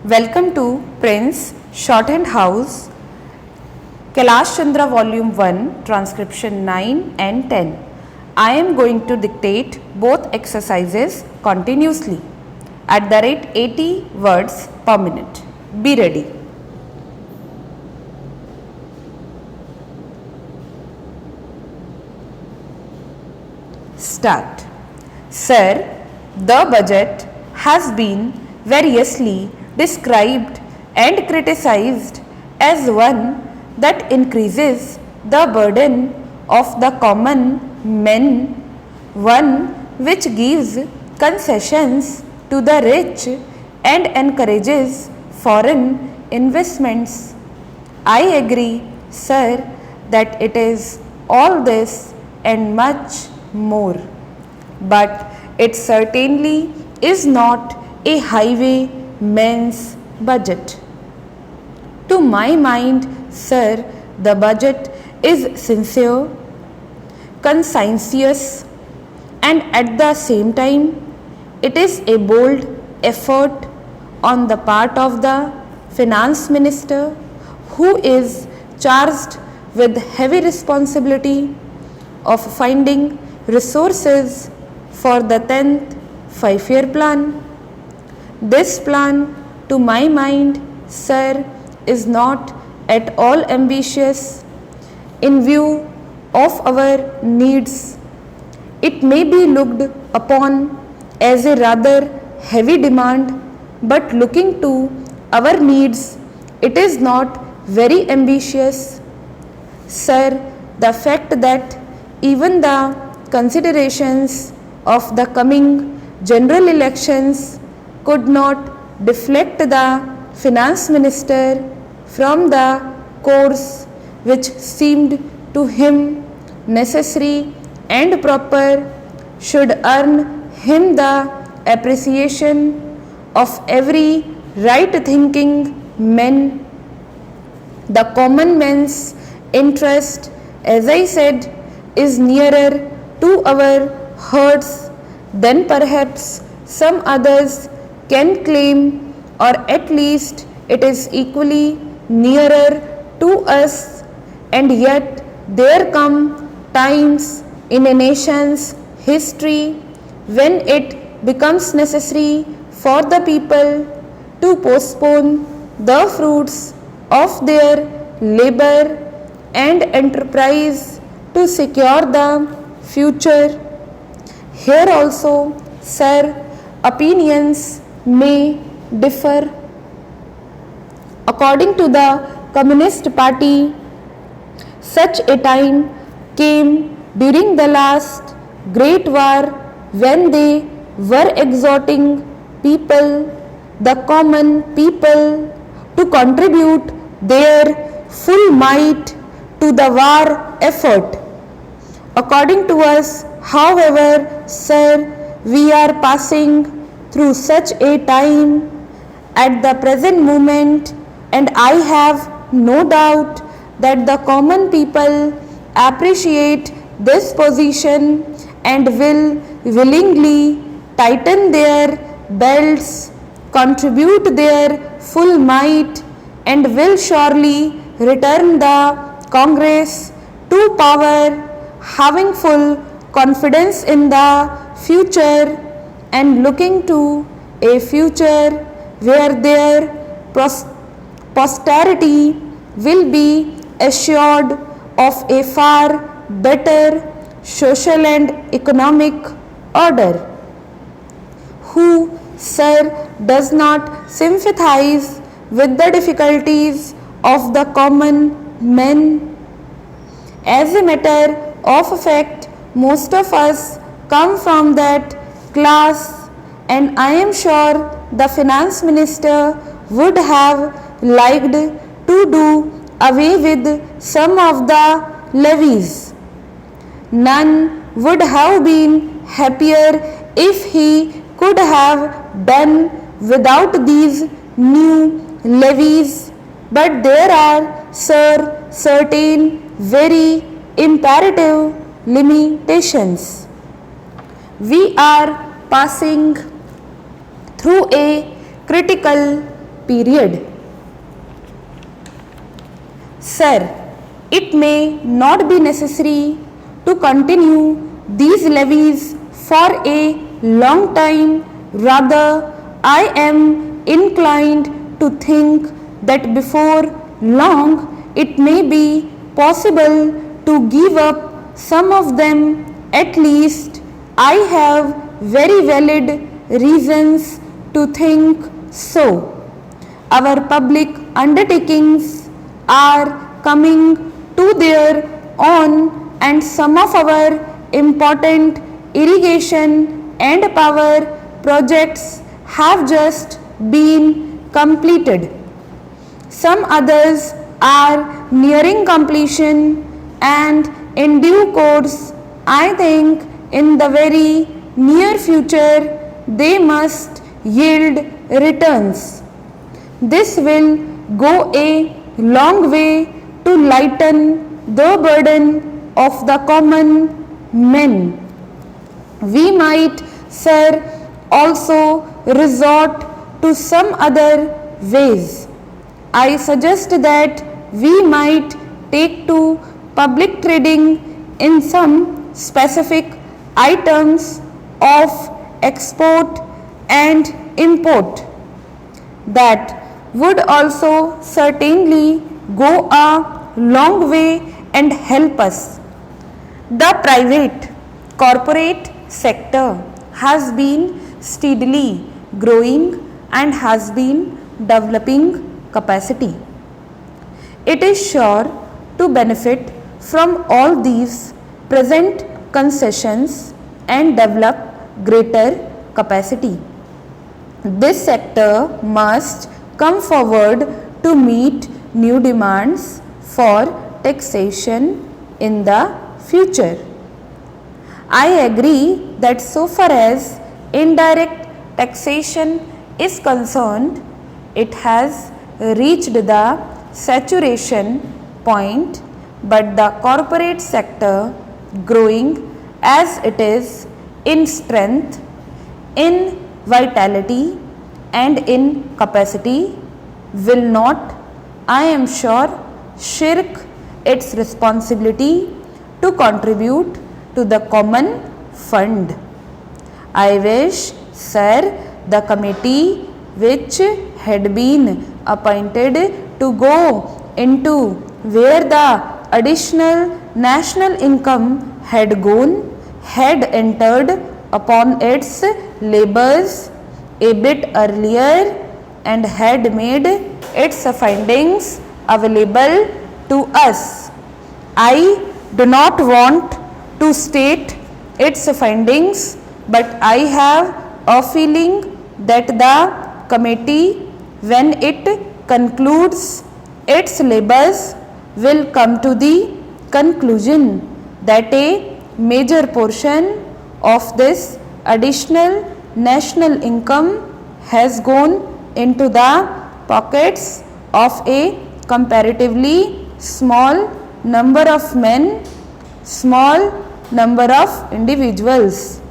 Welcome to Prince Shorthand House, Kailash Chandra Volume 1, Transcription 9 and 10. I am going to dictate both exercises continuously at the rate 80 words per minute. Be ready. Start. Sir, the budget has been variously described and criticized as one that increases the burden of the common men, one which gives concessions to the rich and encourages foreign investments. I agree, sir, that it is all this and much more. But it certainly is not a highwayman's budget. To my mind, sir, the budget is sincere, conscientious, and at the same time, it is a bold effort on the part of the finance minister, who is charged with heavy responsibility of finding resources for the 10th 5-year plan. This plan, to my mind, sir, is not at all ambitious in view of our needs. It may be looked upon as a rather heavy demand, but looking to our needs, it is not very ambitious. Sir, the fact that even the considerations of the coming general elections could not deflect the finance minister from the course which seemed to him necessary and proper should earn him the appreciation of every right-thinking man. The common man's interest, as I said, is nearer to our hearts than perhaps some others can claim, or at least it is equally nearer to us, and yet there come times in a nation's history when it becomes necessary for the people to postpone the fruits of their labor and enterprise to secure the future. Here also, sir, opinions may differ. According to the Communist Party, such a time came during the last Great War when they were exhorting people, the common people, to contribute their full might to the war effort. According to us, however, sir, we are passing through such a time at the present moment, and I have no doubt that the common people appreciate this position and will willingly tighten their belts, contribute their full might, and will surely return the Congress to power, having full confidence in the future and looking to a future where their posterity will be assured of a far better social and economic order. Who, sir, does not sympathize with the difficulties of the common men? As a matter of fact, most of us come from that class, and I am sure the finance minister would have liked to do away with some of the levies. None would have been happier if he could have done without these new levies, but there are, sir, certain very imperative limitations. We are passing through a critical period. Sir, it may not be necessary to continue these levies for a long time. Rather, I am inclined to think that before long it may be possible to give up some of them. At least I have very valid reasons to think so. Our public undertakings are coming to their own, and some of our important irrigation and power projects have just been completed. Some others are nearing completion, and in due course, I think in the very near future, they must yield returns. This will go a long way to lighten the burden of the common men. We might, sir, also resort to some other ways. I suggest that we might take to public trading in some specific items of export and import. That would also certainly go a long way and help us. The private corporate sector has been steadily growing and has been developing capacity. It is sure to benefit from all these present concessions and develop greater capacity. This sector must come forward to meet new demands for taxation in the future. I agree that so far as indirect taxation is concerned, it has reached the saturation point, but the corporate sector, growing as it is in strength, in vitality and in capacity, will not, I am sure, shirk its responsibility to contribute to the common fund. I wish, sir, the committee which had been appointed to go into where the additional national income had gone, had entered upon its labors a bit earlier and had made its findings available to us. I do not want to state its findings, but I have a feeling that the committee, when it concludes its labors, will come to the conclusion that a major portion of this additional national income has gone into the pockets of a comparatively small number of men, small number of individuals,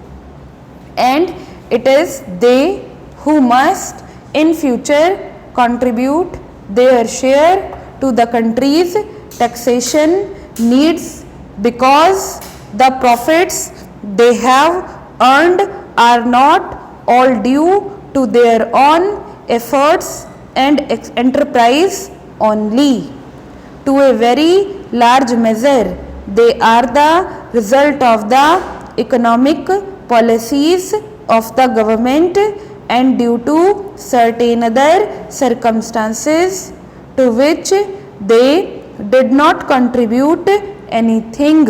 and it is they who must in future contribute their share to the country's taxation needs, because the profits they have earned are not all due to their own efforts and enterprise only. To a very large measure, they are the result of the economic policies of the government and due to certain other circumstances to which they did not contribute anything.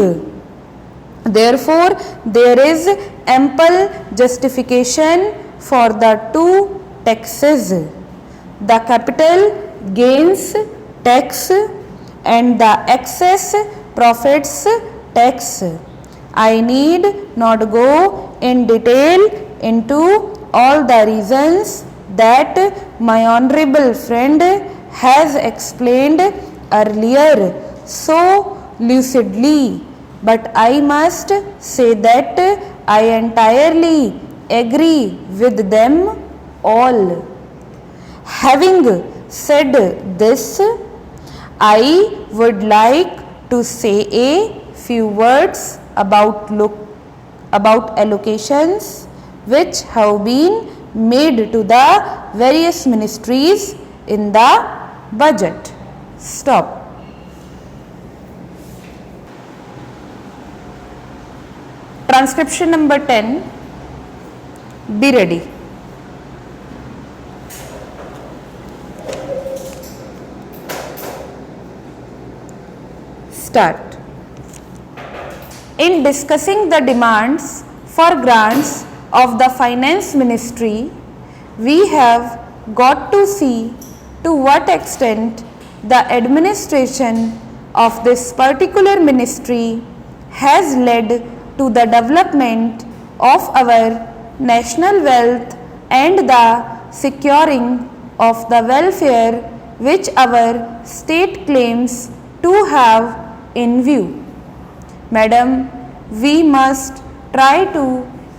Therefore, there is ample justification for the two taxes, the capital gains tax and the excess profits tax. I need not go in detail into all the reasons that my honorable friend has explained earlier so lucidly, but I must say that I entirely agree with them all. Having said this, I would like to say a few words about allocations which have been made to the various ministries in the budget. Stop. Transcription number 10. Be ready. Start. In discussing the demands for grants of the Finance Ministry, we have got to see to what extent the administration of this particular ministry has led to the development of our national wealth and the securing of the welfare which our state claims to have in view. Madam, we must try to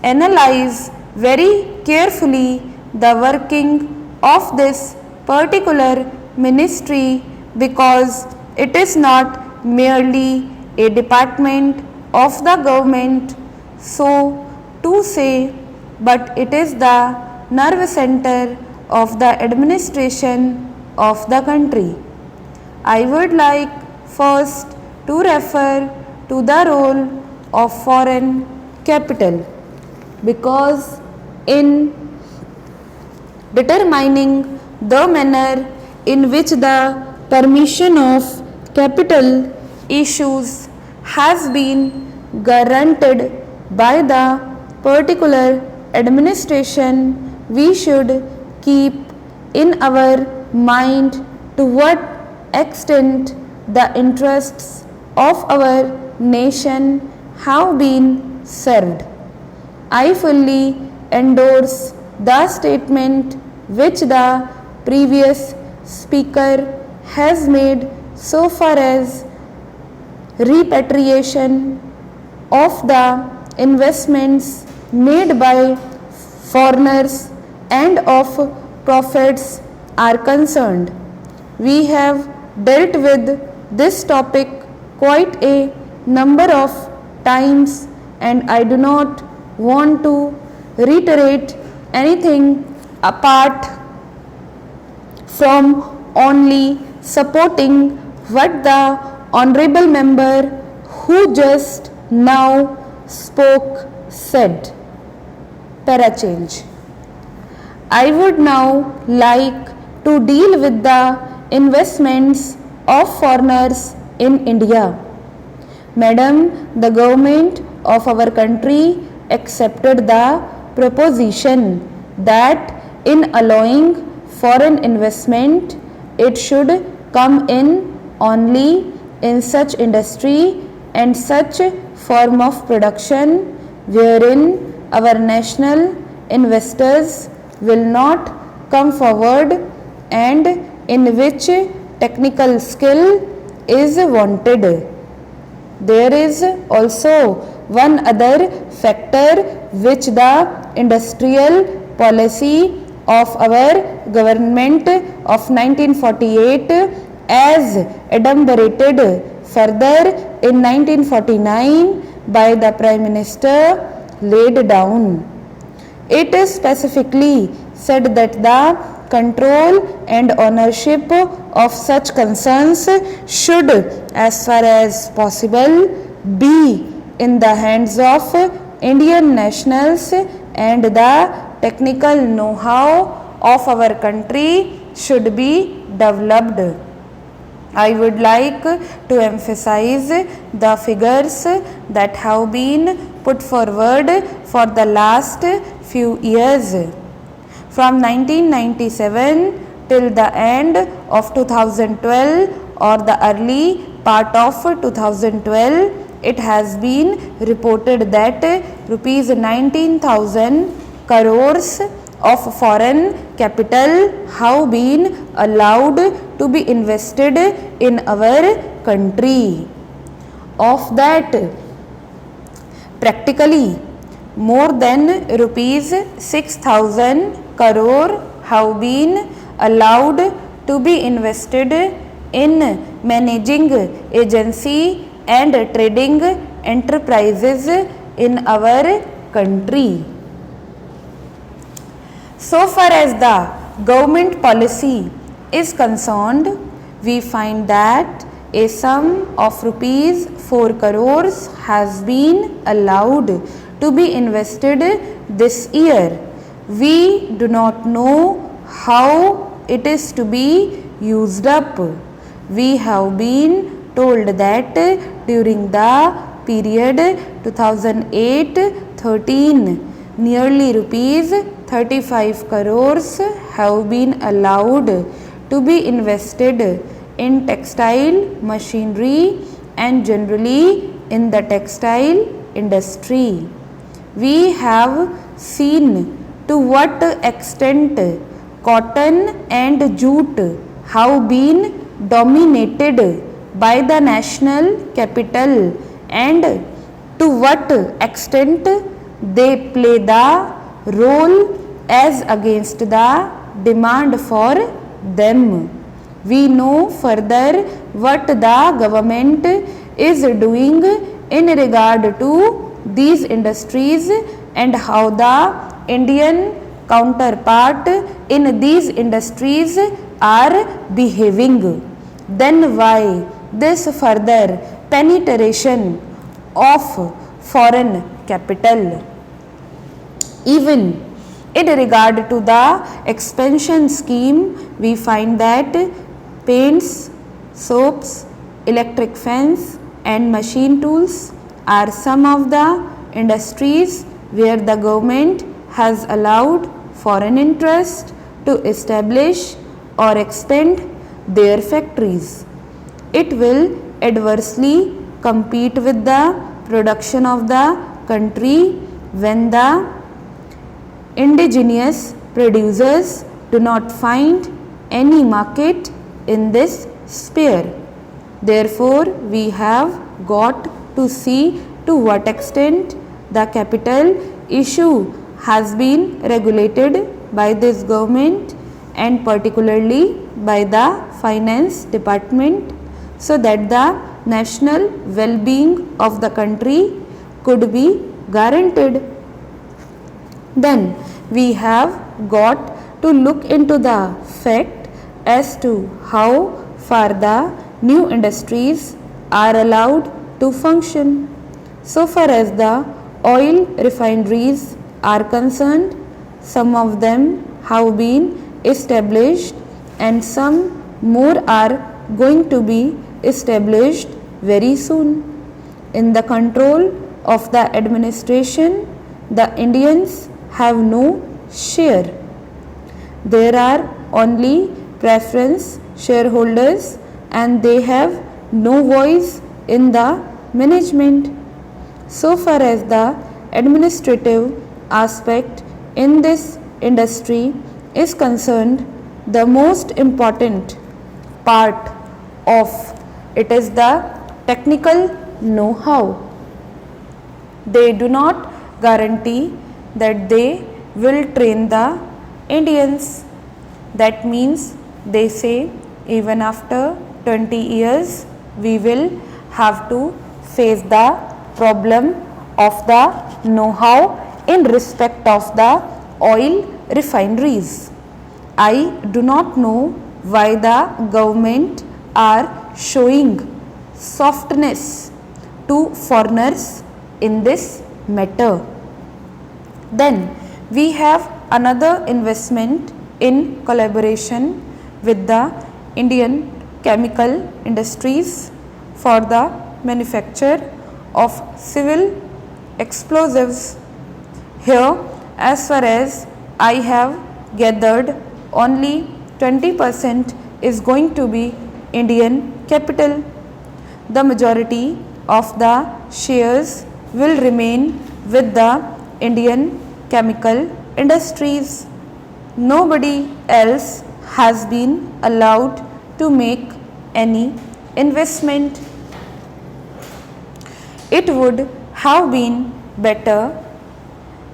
analyze very carefully the working of this particular ministry because it is not merely a department of the government, so to say, but it is the nerve center of the administration of the country. I would like first to refer to the role of foreign capital because in determining the manner in which the permission of capital issues has been guaranteed by the particular administration, we should keep in our mind to what extent the interests of our nation have been served. I fully endorse the statement which the previous speaker has made so far as repatriation of the investments made by foreigners and of profits are concerned. We have dealt with this topic quite a number of times and I do not want to reiterate anything apart from only supporting what the honorable member who just now spoke said. Para change. I would now like to deal with the investments of foreigners in India. Madam, the government of our country accepted the proposition that in allowing foreign investment, it should come in only in such industry and such form of production wherein our national investors will not come forward and in which technical skill is wanted. There is also one other factor which the industrial policy of our government of 1948 as adumbrated further in 1949 by the Prime Minister laid down. It is specifically said that the control and ownership of such concerns should, as far as possible, be in the hands of Indian nationals and the technical know-how of our country should be developed. I would like to emphasize the figures that have been put forward for the last few years. From 1997 till the end of 2012 or the early part of 2012, it has been reported that rupees 19,000 crores of foreign capital have been allowed to be invested in our country. Of that, practically more than rupees 6,000 crore have been allowed to be invested in managing agency and trading enterprises in our country. So far as the government policy is concerned, we find that a sum of rupees 4 crores has been allowed to be invested this year. We do not know how it is to be used up. We have been told that during the period 2008-13, nearly rupees 35 crores have been allowed to be invested in textile machinery and generally in the textile industry. We have seen to what extent cotton and jute have been dominated by the national capital and to what extent they play the role as against the demand for them. We know further what the government is doing in regard to these industries and how the Indian counterpart in these industries are behaving. Then why this further penetration of foreign capital? Even in regard to the expansion scheme, we find that paints, soaps, electric fans and machine tools are some of the industries where the government has allowed foreign interest to establish or expand their factories. It will adversely compete with the production of the country when the indigenous producers do not find any market in this sphere. Therefore, we have got to see to what extent the capital issue has been regulated by this government and particularly by the finance department, so that the national well-being of the country could be guaranteed. Then we have got to look into the fact as to how far the new industries are allowed to function. So far as the oil refineries are concerned, some of them have been established and some more are going to be established very soon. In the control of the administration, the Indians have no share. There are only preference shareholders and they have no voice in the management. So far as the administrative aspect in this industry is concerned, the most important part of it is the technical know-how. They do not guarantee that they will train the Indians. That means they say even after 20 years we will have to face the problem of the know-how in respect of the oil refineries. I do not know why the government are showing softness to foreigners in this matter. Then we have another investment in collaboration with the Indian chemical industries for the manufacture of civil explosives. Here, as far as I have gathered, only 20% is going to be Indian capital. The majority of the shares will remain with the Indian chemical industries. Nobody else has been allowed to make any investment. It would have been better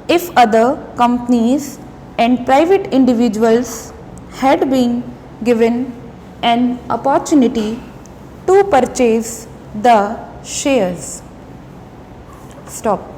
if other companies and private individuals had been given an opportunity to purchase the shares. Stop.